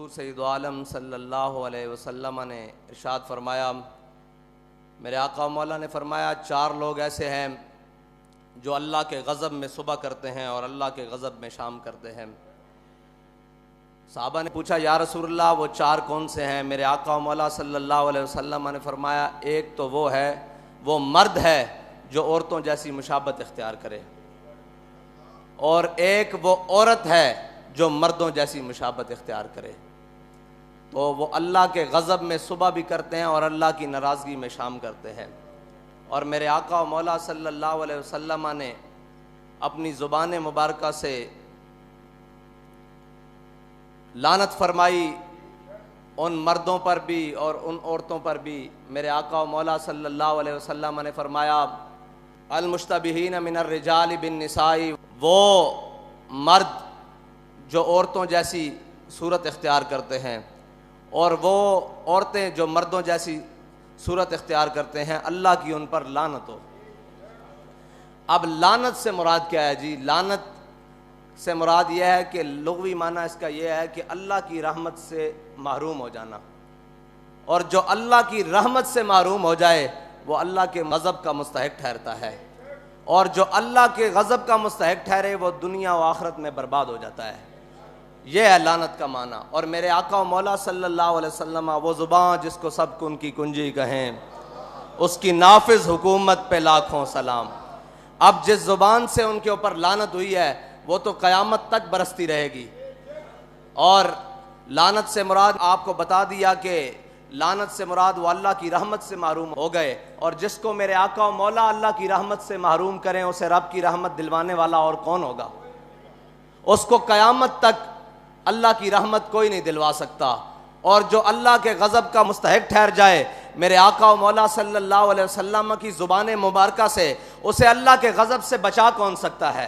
حضور سید عالم صلی اللہ علیہ وسلم نے ارشاد فرمایا، میرے آقا مولا نے فرمایا 4 لوگ ایسے ہیں جو اللہ کے غضب میں صبح کرتے ہیں اور اللہ کے غضب میں شام کرتے ہیں۔ صحابہ نے پوچھا یا رسول اللہ وہ 4 کون سے ہیں؟ میرے آقا مولا صلی اللہ علیہ وسلم نے فرمایا ایک تو وہ مرد ہے جو عورتوں جیسی مشابہت اختیار کرے، اور ایک وہ عورت ہے جو مردوں جیسی مشابہت اختیار کرے۔ تو وہ اللہ کے غضب میں صبح بھی کرتے ہیں اور اللہ کی ناراضگی میں شام کرتے ہیں۔ اور میرے آقا و مولا صلی اللہ علیہ وسلم نے اپنی زبان مبارکہ سے لعنت فرمائی ان مردوں پر بھی اور ان عورتوں پر بھی۔ میرے آقا و مولا صلی اللہ علیہ وسلم نے فرمایا المشتبہین من الرجال بالنساء، وہ مرد جو عورتوں جیسی صورت اختیار کرتے ہیں اور وہ عورتیں جو مردوں جیسی صورت اختیار کرتے ہیں، اللہ کی ان پر لعنت ہو۔ اب لعنت سے مراد کیا ہے جی؟ لعنت سے مراد یہ ہے کہ لغوی معنی اس کا یہ ہے کہ اللہ کی رحمت سے محروم ہو جانا، اور جو اللہ کی رحمت سے محروم ہو جائے وہ اللہ کے غضب کا مستحق ٹھہرتا ہے، اور جو اللہ کے غضب کا مستحق ٹھہرے وہ دنیا و آخرت میں برباد ہو جاتا ہے۔ یہ ہے لعنت کا معنی۔ اور میرے آقا و مولا صلی اللہ علیہ وسلم وہ زبان جس کو سب کن کی کنجی کہیں، اس کی نافذ حکومت پہ لاکھوں سلام۔ اب جس زبان سے ان کے اوپر لعنت ہوئی ہے وہ تو قیامت تک برستی رہے گی۔ اور لعنت سے مراد آپ کو بتا دیا کہ لعنت سے مراد وہ اللہ کی رحمت سے محروم ہو گئے، اور جس کو میرے آقا و مولا اللہ کی رحمت سے محروم کریں اسے رب کی رحمت دلوانے والا اور کون ہوگا؟ اس کو قیامت تک اللہ کی رحمت کوئی نہیں دلوا سکتا۔ اور جو اللہ کے غضب کا مستحق ٹھہر جائے، میرے آقا و مولا صلی اللہ علیہ وسلم کی زبان مبارکہ سے اسے اللہ کے غضب سے بچا کون سکتا ہے؟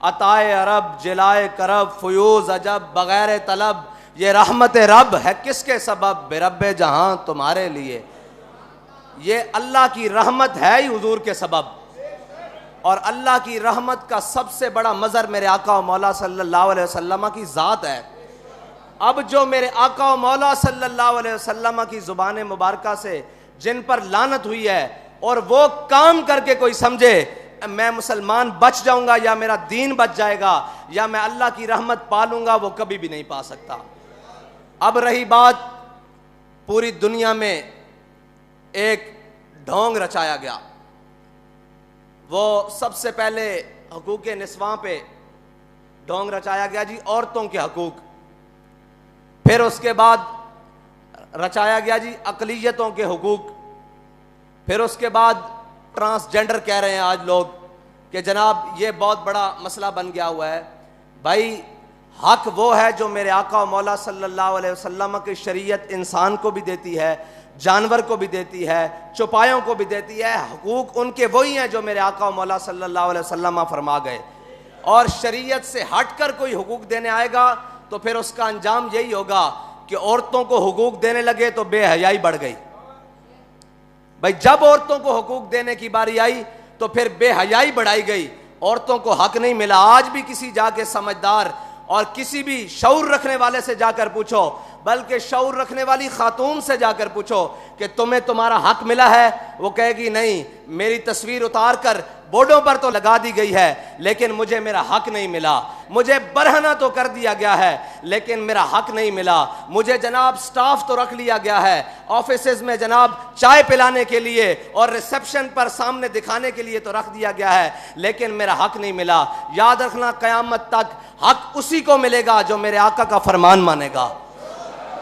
عطائے عرب، جلائے کرب، فیوز عجب، بغیر طلب، یہ رحمت رب ہے کس کے سبب؟ بے رب جہاں تمہارے لیے۔ یہ اللہ کی رحمت ہے ہی حضور کے سبب، اور اللہ کی رحمت کا سب سے بڑا مظہر میرے آقا و مولا صلی اللہ علیہ وسلم کی ذات ہے۔ اب جو میرے آقا و مولا صلی اللہ علیہ وسلم کی زبان مبارکہ سے جن پر لعنت ہوئی ہے، اور وہ کام کر کے کوئی سمجھے میں مسلمان بچ جاؤں گا یا میرا دین بچ جائے گا یا میں اللہ کی رحمت پالوں گا، وہ کبھی بھی نہیں پا سکتا۔ اب رہی بات، پوری دنیا میں ایک ڈھونگ رچایا گیا۔ وہ سب سے پہلے حقوق نسواں پہ ڈھونگ رچایا گیا جی، عورتوں کے حقوق۔ پھر اس کے بعد رچایا گیا جی اقلیتوں کے حقوق۔ پھر اس کے بعد ٹرانسجنڈر کہہ رہے ہیں آج لوگ کہ جناب یہ بہت بڑا مسئلہ بن گیا ہوا ہے۔ بھائی حق وہ ہے جو میرے آقا و مولا صلی اللہ علیہ وسلم کی شریعت انسان کو بھی دیتی ہے، جانور کو بھی دیتی ہے، چوپایوں کو بھی دیتی ہے۔ حقوق ان کے وہی ہیں جو میرے آقا و مولا صلی اللہ علیہ وسلم فرما گئے، اور شریعت سے ہٹ کر کوئی حقوق دینے آئے گا تو پھر اس کا انجام یہی ہوگا کہ عورتوں کو حقوق دینے لگے تو بے حیائی بڑھ گئی۔ بھائی جب عورتوں کو حقوق دینے کی باری آئی تو پھر بے حیائی بڑھائی گئی، عورتوں کو حق نہیں ملا۔ آج بھی کسی جا کے سمجھدار اور کسی بھی شعور رکھنے والے سے جا کر پوچھو، بلکہ شعور رکھنے والی خاتون سے جا کر پوچھو کہ تمہیں تمہارا حق ملا ہے، وہ کہے گی نہیں، میری تصویر اتار کر بورڈوں پر تو لگا دی گئی ہے لیکن مجھے میرا حق نہیں ملا۔ مجھے برہنہ تو کر دیا گیا ہے لیکن میرا حق نہیں ملا۔ مجھے جناب سٹاف تو رکھ لیا گیا ہے آفیسز میں، جناب چائے پلانے کے لیے اور ریسیپشن پر سامنے دکھانے کے لیے تو رکھ دیا گیا ہے لیکن میرا حق نہیں ملا۔ یاد رکھنا قیامت تک حق اسی کو ملے گا جو میرے آقا کا فرمان مانے گا،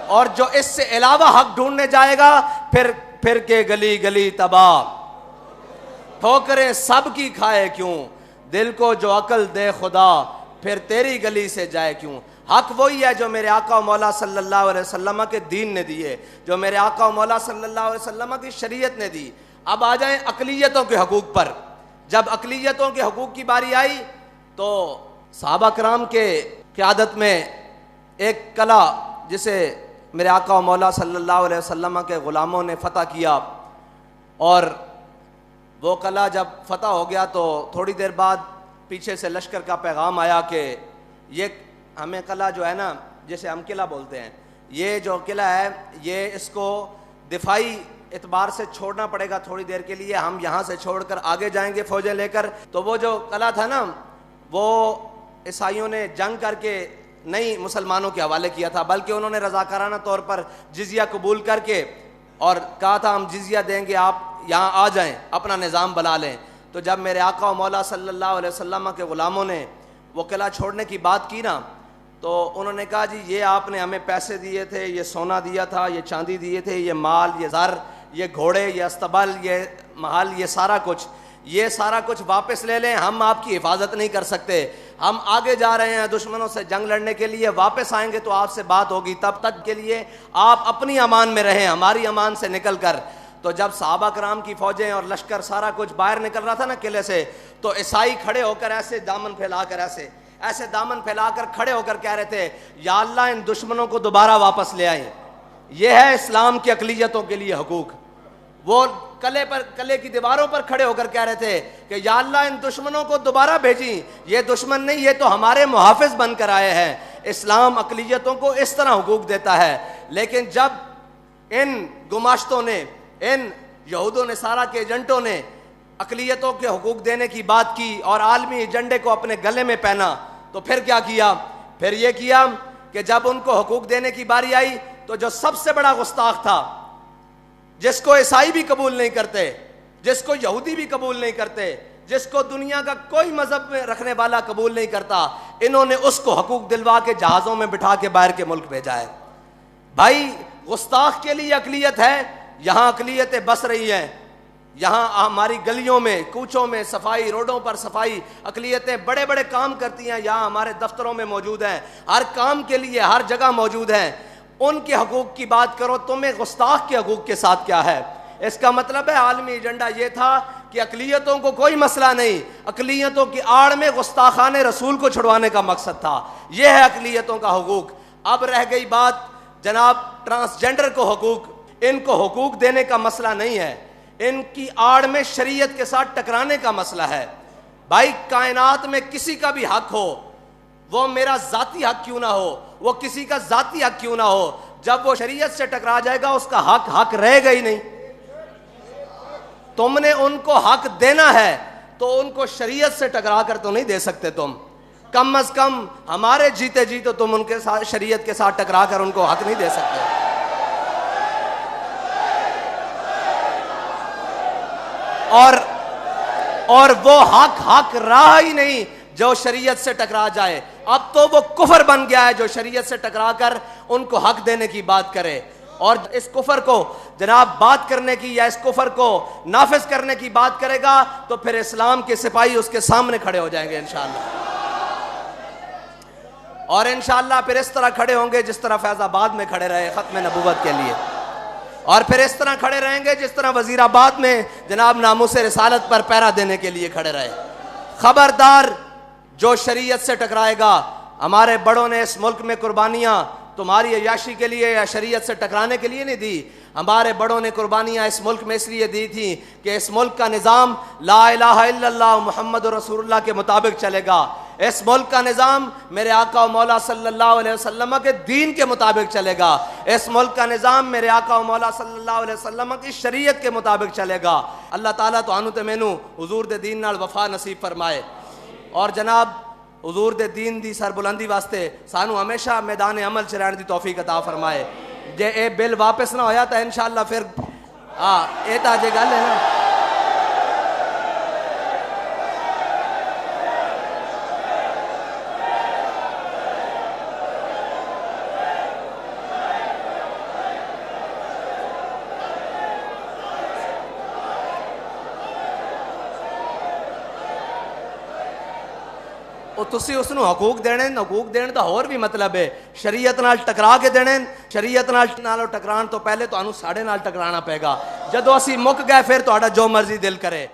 اور جو اس سے علاوہ حق ڈھونڈنے جائے گا پھر کے گلی گلی تباہ، ٹھوکریں سب کی کھائے کیوں، دل کو جو عقل دے خدا پھر تیری گلی سے جائے کیوں۔ حق وہی ہے جو میرے آقا و مولا صلی اللہ علیہ وسلم کے دین نے دیے، جو میرے آقا و مولا صلی اللہ علیہ وسلم کی شریعت نے دی۔ اب آ جائیں اقلیتوں کے حقوق پر۔ جب اقلیتوں کے حقوق کی باری آئی تو صحابہ کرام کے قیادت میں ایک قلعہ جسے میرے آقا و مولا صلی اللہ علیہ وسلم کے غلاموں نے فتح کیا، اور وہ قلعہ جب فتح ہو گیا تو تھوڑی دیر بعد پیچھے سے لشکر کا پیغام آیا کہ یہ ہمیں قلعہ جو ہے نا جسے ہم قلعہ بولتے ہیں، یہ جو قلعہ ہے یہ اس کو دفاعی اعتبار سے چھوڑنا پڑے گا تھوڑی دیر کے لیے. ہم یہاں سے چھوڑ کر آگے جائیں گے فوجیں لے کر. تو وہ جو قلعہ تھا نا وہ عیسائیوں نے جنگ کر کے نہیں مسلمانوں کے حوالے کیا تھا، بلکہ انہوں نے رضاکارانہ طور پر جزیہ قبول کر کے اور کہا تھا ہم جزیہ دیں گے، آپ یہاں آ جائیں، اپنا نظام بنا لیں. تو جب میرے آقا و مولا صلی اللہ علیہ وسلم کے غلاموں نے وہ قلعہ چھوڑنے کی بات کی نا، تو انہوں نے کہا جی یہ آپ نے ہمیں پیسے دیے تھے، یہ سونا دیا تھا، یہ چاندی دیے تھے، یہ مال، یہ زر، یہ گھوڑے، یہ استبل، یہ محل، یہ سارا کچھ واپس لے لیں، ہم آپ کی حفاظت نہیں کر سکتے. ہم آگے جا رہے ہیں دشمنوں سے جنگ لڑنے کے لیے، واپس آئیں گے تو آپ سے بات ہوگی، تب تک کے لیے آپ اپنی امان میں رہیں، ہماری امان سے نکل کر. تو جب صحابہ کرام کی فوجیں اور لشکر سارا کچھ باہر نکل رہا تھا نا قلعے سے، تو عیسائی کھڑے ہو کر ایسے دامن پھیلا کر ایسے دامن پھیلا کر کھڑے ہو کر کہہ رہے تھے یا اللہ ان دشمنوں کو دوبارہ واپس لے آئیں. یہ ہے اسلام کی اقلیتوں کے لیے حقوق. وہ قلعے کی دیواروں پر کھڑے ہو کر کہہ رہے تھے کہ یا اللہ ان دشمنوں کو دوبارہ بھیجیں، یہ دشمن نہیں، یہ تو ہمارے محافظ بن کر آئے ہیں. اسلام اقلیتوں کو اس طرح حقوق دیتا ہے. لیکن جب ان گماشتوں نے، ان یہود و نصارہ کے ایجنٹوں نے اقلیتوں کے حقوق دینے کی بات کی اور عالمی ایجنڈے کو اپنے گلے میں پہنا، تو پھر کیا کیا؟ پھر یہ کیا کہ جب ان کو حقوق دینے کی باری آئی تو جو سب سے بڑا گستاخ تھا، جس کو عیسائی بھی قبول نہیں کرتے، جس کو یہودی بھی قبول نہیں کرتے، جس کو دنیا کا کوئی مذہب میں رکھنے والا قبول نہیں کرتا، انہوں نے اس کو حقوق دلوا کے جہازوں میں بٹھا کے باہر کے ملک بھیجا ہے. بھائی گستاخ کے لیے اقلیت ہے، یہاں اقلیتیں بس رہی ہیں، یہاں ہماری گلیوں میں، کوچوں میں صفائی، روڈوں پر صفائی، اقلیتیں بڑے بڑے کام کرتی ہیں، یہاں ہمارے دفتروں میں موجود ہیں، ہر کام کے لیے ہر جگہ موجود ہیں. ان کے حقوق کی بات کرو، تمہیں گستاخ کے حقوق کے ساتھ کیا ہے؟ اس کا مطلب ہے عالمی ایجنڈا یہ تھا کہ اقلیتوں کو کوئی مسئلہ نہیں، اقلیتوں کی آڑ میں گستاخان رسول کو چھڑوانے کا مقصد تھا. یہ ہے اقلیتوں کا حقوق. اب رہ گئی بات جناب ٹرانسجینڈر کو حقوق. ان کو حقوق دینے کا مسئلہ نہیں ہے، ان کی آڑ میں شریعت کے ساتھ ٹکرانے کا مسئلہ ہے. بھائی کائنات میں کسی کا بھی حق ہو، وہ میرا ذاتی حق کیوں نہ ہو، وہ کسی کا ذاتی حق کیوں نہ ہو، جب وہ شریعت سے ٹکرا جائے گا اس کا حق رہے گا ہی نہیں. تم نے ان کو حق دینا ہے تو ان کو شریعت سے ٹکرا کر تو نہیں دے سکتے. تم کم از کم ہمارے جیتے جی تو تم ان کے ساتھ شریعت کے ساتھ ٹکرا کر ان کو حق نہیں دے سکتے. اور وہ حق رہا ہی نہیں جو شریعت سے ٹکرا جائے. اب تو وہ کفر بن گیا ہے جو شریعت سے ٹکرا کر ان کو حق دینے کی بات کرے. اور اس کفر کو جناب بات کرنے کی یا اس کفر کو نافذ کرنے کی بات کرے گا تو پھر اسلام کے سپاہی اس کے سامنے کھڑے ہو جائیں گے انشاءاللہ. اور انشاءاللہ پھر اس طرح کھڑے ہوں گے جس طرح فیض آباد میں کھڑے رہے ختم نبوت کے لیے، اور پھر اس طرح کھڑے رہیں گے جس طرح وزیر آباد میں جناب ناموس رسالت پر پہرا دینے کے لیے کھڑے رہے. خبردار جو شریعت سے ٹکرائے گا. ہمارے بڑوں نے اس ملک میں قربانیاں تمہاری عیاشی کے لیے یا شریعت سے ٹکرانے کے لیے نہیں دی. ہمارے بڑوں نے قربانیاں اس ملک میں اس لیے دی تھیں کہ اس ملک کا نظام لا الہ الا اللہ محمد رسول اللہ کے مطابق چلے گا. اس ملک کا نظام میرے آقا و مولا صلی اللہ علیہ وسلم کے دین کے مطابق چلے گا. اس ملک کا نظام میرے آقا و مولا صلی اللہ علیہ وسلم کی شریعت کے مطابق چلے گا. اللہ تعالیٰ تو آنو تے مینو حضور دے دین نال وفا نصیب فرمائے. اور جناب حضور دے دین دی سربلندی واسطے سانو ہمیشہ میدان عمل چ رہن دی توفیق عطا فرمائے. جے اے بل واپس نہ ہویا تو انشاءاللہ پھر اے تا جے گل ہے نا. تسی اس نو حقوق دین دا اور بھی مطلب ہے شریعت نال ٹکرا کے دینے. شریعت نال ٹکران تو پہلے تو ساڑے نال ٹکرانا پے گا. جدو اسی مک گئے پھر تہاڈا جو مرضی دل کرے.